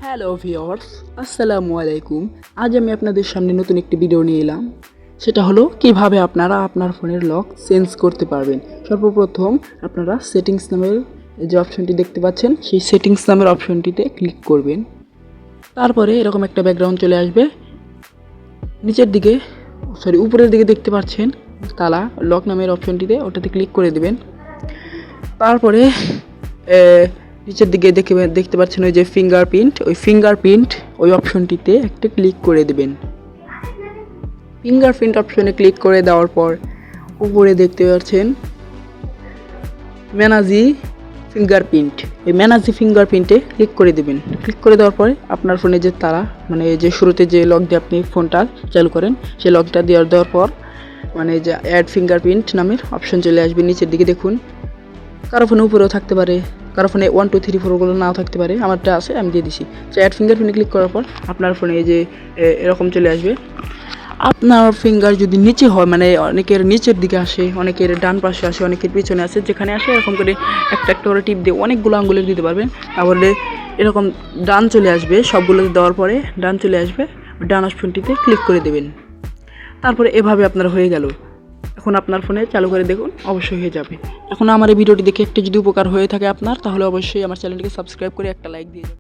Hello viewers, আসসালামু আলাইকুম। আজ আমি আপনাদের সামনে নতুন একটি ভিডিও নিয়ে এলাম। সেটা হলো কিভাবে আপনারা আপনার ফোনের লক চেঞ্জ করতে পারবেন। সর্বপ্রথম আপনারা সেটিংস নামের যে অপশনটি দেখতে পাচ্ছেন, সেই সেটিংস নামের অপশনটিতে ক্লিক করবেন। তারপরে এরকম একটা ব্যাকগ্রাউন্ড চলে আসবে। নিচের দিকে উপরের দিকে দেখতে পাচ্ছেন তালা লক নামের অপশনটিতে, ওটাতে ক্লিক করে দেবেন। তারপরে নিচের দিকে দেখতে পাচ্ছেন ওই যে ফিঙ্গারপ্রিন্ট ওই অপশনটিতে একটা ক্লিক করে দেবেন। ফিঙ্গারপ্রিন্ট অপশনে ক্লিক করে দেওয়ার পর উপরে দেখতে পাচ্ছেন ম্যানাজি ফিঙ্গারপ্রিন্ট, এই ম্যানাজি ফিঙ্গারপ্রিন্টে ক্লিক করে দেবেন। ক্লিক করে দেওয়ার পরে আপনার ফোনে যে তারা যে শুরুতে যে লক দিয়ে আপনি ফোনটা চালু করেন, সেই লকটা দেওয়ার পর যে অ্যাড ফিঙ্গারপ্রিন্ট নামের অপশন চলে আসবে। নিচের দিকে দেখুন, কারো ফোনে উপরেও থাকতে পারে, কারো ফোনে 1 2 3 4 নাও থাকতে পারে, আমারটা আছে, আমি দিয়ে দিছি। অ্যাড ফিঙ্গারপ্রিন্টে ক্লিক করার পর আপনার ফোনে এরকম চলে আসবে। আপনার ফিঙ্গার যদি নিচে হয়, অনেকের নিচের দিকে আসে, অনেকের ডান পাশে আসে, অনেকের পিছনে আসে, যেখানে আসে এরকম করে একটা একটা করে টিপ দিয়ে অনেকগুলো আঙ্গুলের দিতে পারবেন। তাহলে এরকম ডান চলে আসবে, সবগুলো দেওয়ার পরে ডান চলে আসবে, ডান অপশনটিতে ক্লিক করে দেবেন। তারপরে এভাবে আপনার হয়ে গেল। এখন আপনার ফোনে চালু করে দেখুন, অবশ্যই হয়ে যাবে। এখন আমার এই ভিডিওটি দেখে একটু যদি উপকার হয়ে থাকে আপনার, তাহলে অবশ্যই আমার চ্যানেলটিকে সাবস্ক্রাইব করে একটা লাইক দিয়ে যাবেন।